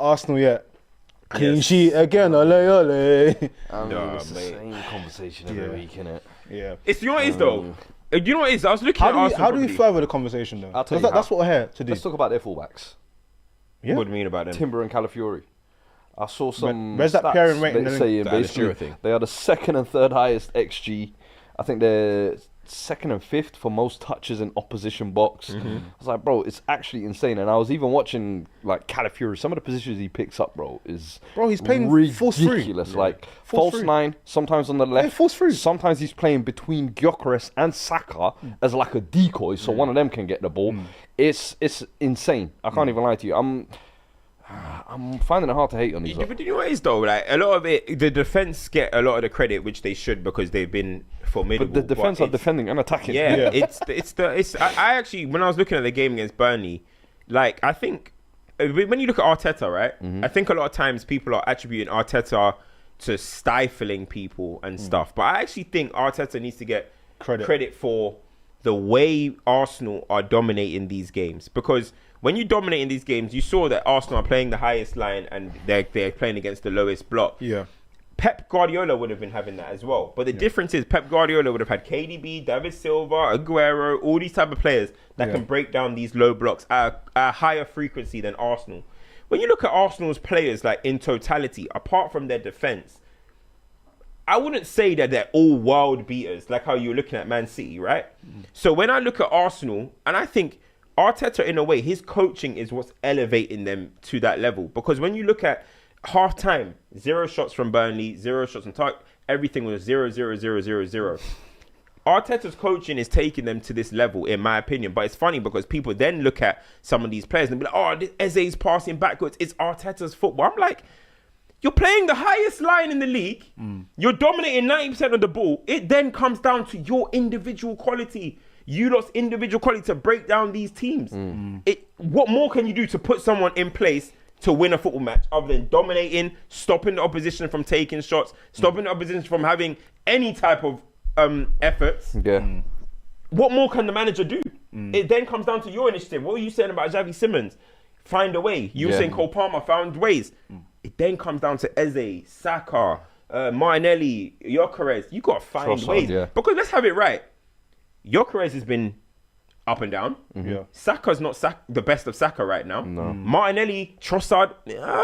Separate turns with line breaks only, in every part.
Arsenal yet. Clean sheet again, ole ole.
It's the same conversation every week, innit?
Yeah.
It's, you know what it is though? You know what it is? I was looking at Arsenal.
How do we
properly.
further the conversation though?
I'll tell you
Because
how.
that's what we're here to do.
Let's talk about their fullbacks.
Yeah.
What do you mean about them?
Timber and Calafiori. I saw some
Where's that
stats
pairing rating?
saying
The
basically
Alistura thing.
they are the second and third highest XG. I think they're second and fifth for most touches in opposition box. I was like, bro, it's actually insane. And I was even watching like Calafiori. Some of the positions he picks up, bro, is
Bro, he's playing force free.
ridiculous. Like
Force
false
free.
nine, sometimes on the left.
force free.
Sometimes he's playing between Gyökeres and Saka as like a decoy, so one of them can get the ball. It's insane. I can't even lie to you. I'm finding it hard to hate on these.
But you know what it is though? Like a lot of it, the defense get a lot of the credit, which they should because they've been formidable.
But the defense are
it's-
defending and attacking.
Yeah, I actually, when I was looking at the game against Burnley, like I think when you look at Arteta, right? I think a lot of times people are attributing Arteta to stifling people and stuff, but I actually think Arteta needs to get credit for the way Arsenal are dominating these games, because when you dominate in these games, you saw that Arsenal are playing the highest line and they're playing against the lowest block.
Yeah.
Pep Guardiola would have been having that as well. But the difference is Pep Guardiola would have had KDB, David Silva, Aguero, all these type of players that can break down these low blocks at a higher frequency than Arsenal. When you look at Arsenal's players, like in totality, apart from their defense, I wouldn't say that they're all world beaters like how you're looking at Man City, right? So when I look at Arsenal, and I think Arteta, in a way, his coaching is what's elevating them to that level. Because when you look at half time, 0 shots from Burnley, 0 shots on target, everything was 0, 0, 0, 0, 0. Arteta's coaching is taking them to this level, in my opinion. But it's funny because people then look at some of these players and be like, oh, Eze's passing backwards. It's Arteta's football. I'm like, you're playing the highest line in the league. You're dominating 90% of the ball. It then comes down to your individual quality. You lost individual quality to break down these teams. What more can you do to put someone in place to win a football match other than dominating, stopping the opposition from taking shots, stopping the opposition from having any type of efforts?
Yeah.
What more can the manager do? It then comes down to your initiative. What were you saying about Xavi Simons? Find a way. You were saying Cole Palmer found ways. It then comes down to Eze, Saka, Martinelli, Gyökeres. You got to find ways. Because let's have it right. Gyökeres has been up and down.
Yeah.
Saka's not the best of Saka right now. No. Martinelli, Trossard,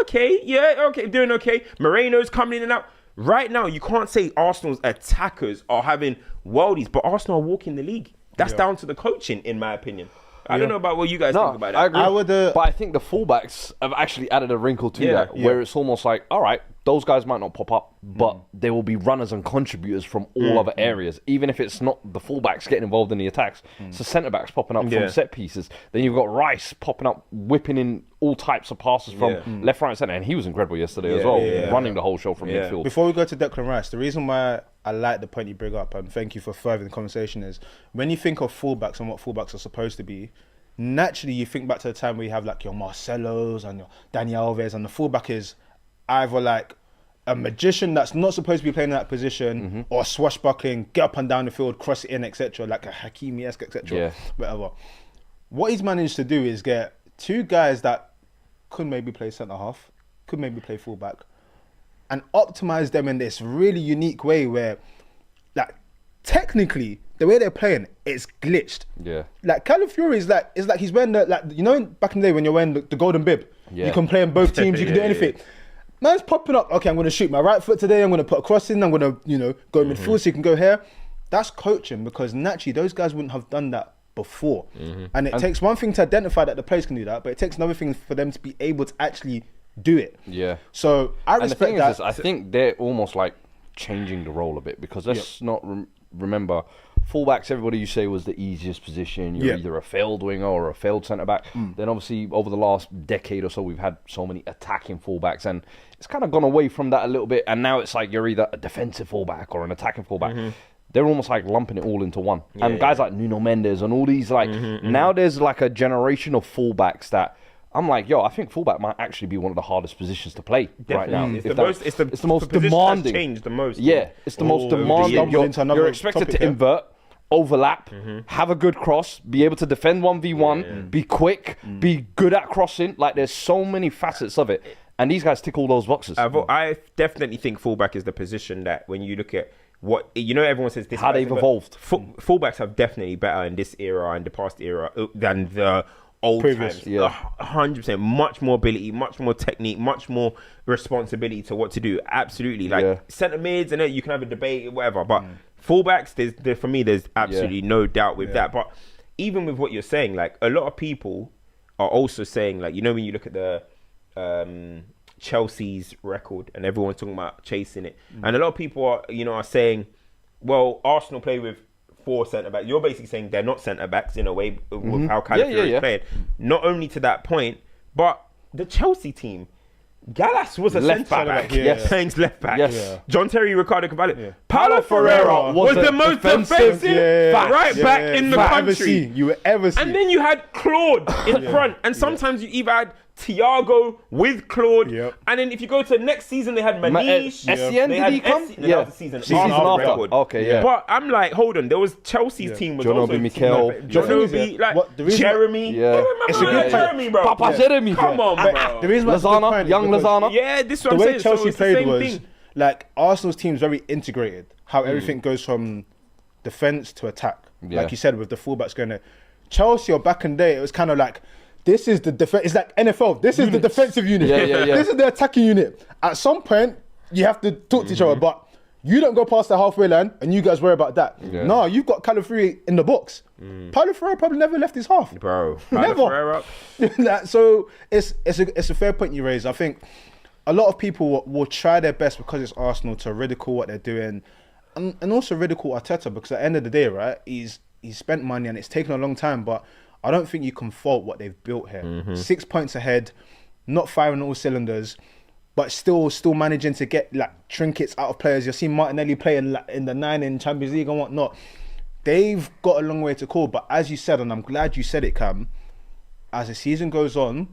okay, doing okay. Moreno's coming in and out. Right now, you can't say Arsenal's attackers are having worldies, but Arsenal are walking the league. That's down to the coaching, in my opinion. I don't know about what you guys think about that.
I agree.
I would,
but I think the fullbacks have actually added a wrinkle to that, where it's almost like, all right, those guys might not pop up, but they will be runners and contributors from all other areas. Even if it's not the fullbacks getting involved in the attacks, it's the centre-backs popping up from set pieces. Then you've got Rice popping up, whipping in all types of passes from left, right, centre. And he was incredible yesterday as well, running the whole show from midfield.
Before we go to Declan Rice, the reason why I like the point you bring up, and thank you for furthering the conversation, is when you think of fullbacks and what fullbacks are supposed to be, naturally you think back to the time where you have like your Marcelos and your Dani Alves, and the fullback is either like a magician that's not supposed to be playing in that position, or swashbuckling, get up and down the field, cross it in, etc., like a Hakimi-esque, etc., whatever. What he's managed to do is get two guys that could maybe play centre half, could maybe play fullback, and optimize them in this really unique way where, like, technically the way they're playing, it's glitched.
Yeah.
Like Calafiori is like he's wearing the, like, you know, back in the day when you're wearing the golden bib, you can play on both teams, you can do anything. Man's popping up, okay, I'm going to shoot my right foot today, I'm going to put a cross in, I'm going to, you know, go midfield so you can go here. That's coaching, because naturally those guys wouldn't have done that before. And it takes one thing to identify that the players can do that, but it takes another thing for them to be able to actually do it.
Yeah.
So I respect that.
And the thing is, I think they're almost like changing the role a bit, because let's not remember, fullbacks, everybody you say was the easiest position. You're either a failed winger or a failed centre-back. Then obviously over the last decade or so, we've had so many attacking fullbacks, and it's kind of gone away from that a little bit. And now it's like you're either a defensive fullback or an attacking fullback. They're almost like lumping it all into one. And guys like Nuno Mendes and all these, like, now there's like a generation of fullbacks that I'm like, yo, I think fullback might actually be one of the hardest positions to play right now.
It's the most
demanding.
Changed the most.
Yeah, it's the most demanding. You're expected to invert, overlap, have a good cross, be able to defend 1v1, be quick, be good at crossing. Like, there's so many facets of it. And these guys tick all those boxes.
I definitely think fullback is the position that when you look at what everyone says this
How they've evolved.
Fullbacks have definitely better in this era and the past era than the old
Previous.
times.
Yeah.
100%. Much more ability, much more technique, much more responsibility to what to do. Absolutely. Like centre mids, and you can have a debate, whatever. But fullbacks, for me, there's absolutely no doubt with that. But even with what you're saying, like a lot of people are also saying, like, when you look at the Chelsea's record and everyone's talking about chasing it, and a lot of people are saying, well, Arsenal play with 4 centre backs. You're basically saying they're not centre backs in a way with how Calafiori is playing. Not only to that point, but the Chelsea team, Gallas was a
Left
centre back.
back,
Playing left back.
Yes. Yeah.
John Terry, Ricardo Cavallo.
Yeah.
Paulo Ferreira was the most defensive right back in the country.
You will ever see.
And then you had Claude in front. And sometimes you even had Thiago with Claude.
Yep.
And then if you go to next season, they had Maniche.
Essien,
They
did
had
he come?
Essien. No, that was the season
after.
record.
Okay, yeah.
But I'm like, hold on. There was Chelsea's team was
John
also
Obi Mikel.
John Obi, Jeremy.
Yeah.
It's
a good point.
Jeremy, bro.
Papa Jeremy.
Come on, bro.
The reason why it's a good
Lozano,
point is
young
because
Lozano.
Yeah, this is what
the
I'm
way
saying. So
Chelsea
it's the
played
same
was
thing.
like Arsenal's team's very integrated. How everything goes from defense to attack.
Yeah.
Like you said, with the fullbacks going there. Chelsea, or back in the day, it was kind of like, this is the defense. It's like NFL. This is the defensive unit.
Yeah.
This is the attacking unit. At some point, you have to talk to each other, but you don't go past the halfway line and you guys worry about that.
Yeah.
No, you've got Calafiori in the box. Paulo Ferreira probably never left his half.
Bro,
Never. Like, so it's a fair point you raise. I think a lot of people will try their best because it's Arsenal to ridicule what they're doing, and also ridicule Arteta, because at the end of the day, right, he's spent money and it's taken a long time, but I don't think you can fault what they've built here. 6 points ahead, not firing all cylinders, but still managing to get like trinkets out of players. You're seeing Martinelli playing in the 9 in Champions League and whatnot. They've got a long way to call, but as you said, and I'm glad you said it, Cam, as the season goes on,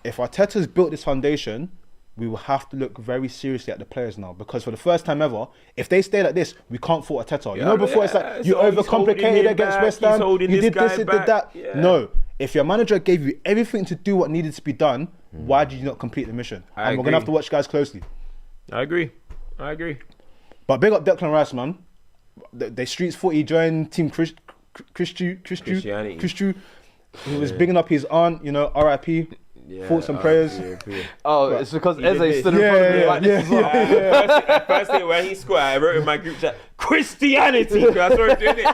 if Arteta's built this foundation, we will have to look very seriously at the players now, because for the first time ever, if they stay like this, we can't fault Arteta. You know, before it's like, you overcomplicated against West Ham, you did this, you did that.
Yeah.
No, if your manager gave you everything to do what needed to be done, why did you not complete the mission? And we're going to have to watch guys closely.
I agree.
But big up Declan Rice, man. The streets footy joined Team Christu. He was bigging up his aunt, RIP. Thoughts and prayers.
Oh, it's because Eze stood in front of me like this.
First thing when he scored, I wrote in my group chat, Christianity. I saw him doing it.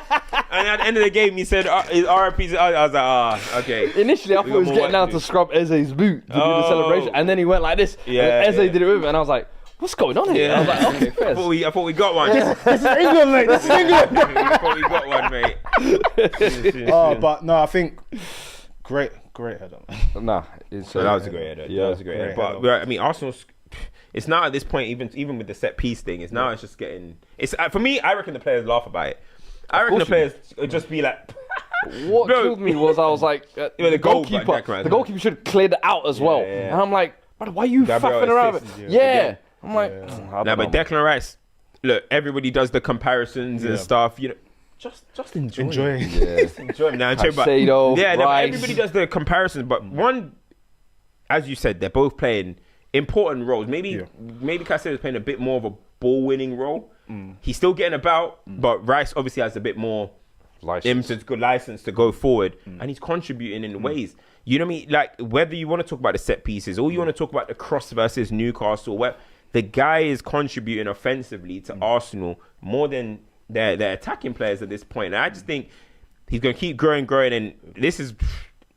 And at the end of the game, he said, his RIPs. I was like, okay.
Initially, I thought he was getting down to scrub Eze's boot to do the celebration. And then he went like this.
Yeah,
and Eze did it with him. And I was like, what's going on here? I was like, okay, fair.
I thought we got one.
This is England, mate. This is England.
I thought we got one, mate.
But no, I think great header.
Nah,
So that was a great header.
Yeah,
that was a great header. But I mean, Arsenal's. It's now at this point, even with the set piece thing, it's just getting. It's for me. I reckon the players laugh about it. I reckon the players would just be like.
What killed me was I was like, the goalkeeper should have cleared it out as well.
Yeah.
And I'm like, brother, why are you faffing around? I'm like,
but Declan Rice, look, everybody does the comparisons and stuff. Just enjoy. Enjoy now. But everybody does the comparisons. But one, as you said, they're both playing important roles. Maybe Caicedo is playing a bit more of a ball-winning role. He's still getting about, but Rice obviously has a bit more license to go forward, and he's contributing in ways. You know what I mean? Like, whether you want to talk about the set pieces or you want to talk about the cross versus Newcastle, the guy is contributing offensively to Arsenal more than their attacking players at this point. And I just think he's going to keep growing, and this is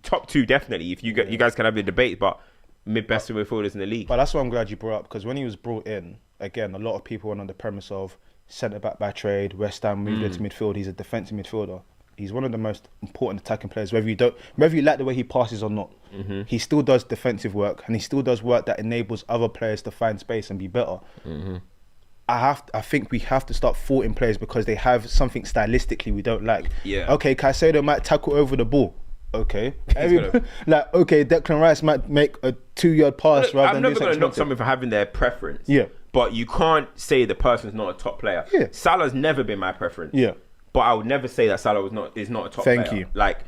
top 2 definitely. If you guys can have the debate, but mid-best midfielders in the league.
But that's what I'm glad you brought up, because when he was brought in, again, a lot of people went on the premise of centre-back by trade, West Ham moved into midfield, he's a defensive midfielder. He's one of the most important attacking players, whether you like the way he passes or not. He still does defensive work, and he still does work that enables other players to find space and be better. I think we have to start faulting players because they have something stylistically we don't like.
Yeah.
Okay, Caicedo might tackle over the ball. Okay. Declan Rice might make a 2-yard pass rather than
I'm never going to knock someone for having their preference.
Yeah.
But you can't say the person's not a top player.
Yeah.
Salah's never been my preference.
Yeah.
But I would never say that Salah is not a top player.
Thank you.
Like,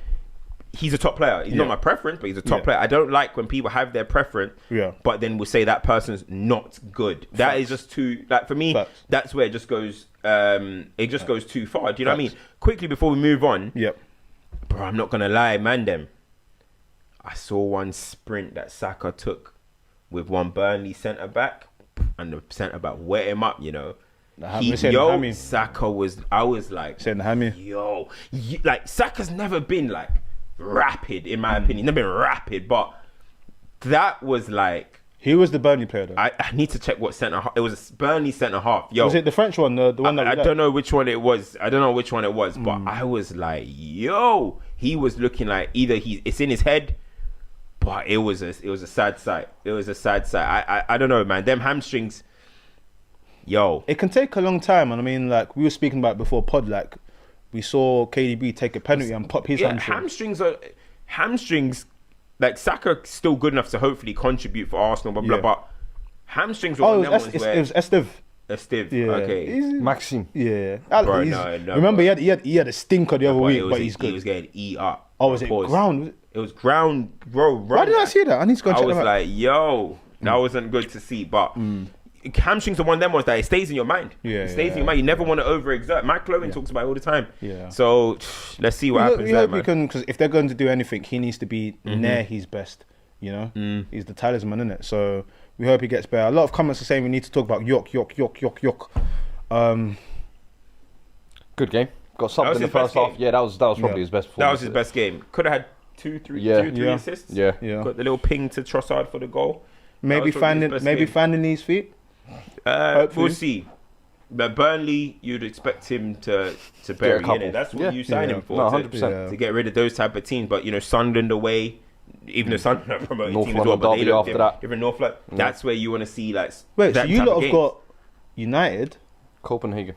he's a top player. He's not my preference, but he's a top player. I don't like when people have their preference, but then will say that person's not good. That is just too, like, for me, that's where it just goes, goes too far. Do you know what I mean? Quickly before we move on, bro, I'm not going to lie, man, I saw one sprint that Saka took with one Burnley centre-back, and the centre-back wet him up, you know. Saka was, I was like, like, Saka's never been like rapid, in my opinion. Never been rapid, but that was like,
he was the Burnley player though.
I need to check what centre half. It was a Burnley centre half. Was
it the French one, the one that
I don't know which one it was. But I was like, he was looking like either it's in his head, but it was a sad sight. I don't know, man. Them hamstrings.
It can take a long time, and I mean, like we were speaking about before pod, like we saw KDB take a penalty and pop his hamstring.
Hamstrings. Like Saka still good enough to hopefully contribute for Arsenal, but hamstrings were one of them ones where
it was Esteve.
Okay.
Maxime.
Yeah.
Bro, no,
remember he had a stinker the other week, but he's good.
He was getting eat up.
Oh, was it ground?
It was ground, bro.
Why did I see that? I need to go check
that out. I was like, that wasn't good to see, but hamstrings are one of them ones that it stays in your mind. It stays in your mind. You never want to overexert. Matt Chloe talks about it all the time. So let's see what happens there, man.
Because if they're going to do anything, he needs to be near his best. You know, he's the talisman, isn't it? So we hope he gets better. A lot of comments are saying we need to talk about York.
Good game. Got something in the first half. Yeah, that was probably his best performance.
That was his best game. Could have had two, three assists.
Yeah.
Got the little ping to Trossard for the goal.
Maybe finding his feet.
We'll see. But Burnley, you'd expect him to bury in it. That's what you sign him for.
100%.
To get rid of those type of teams. But, you know, Sunderland away, even though Sunderland are promoted
North
team as well, but they look
after that.
different. North London. That's where you want to see, like,
wait,
that
so you
type
lot
of
have
games.
got United,
Copenhagen.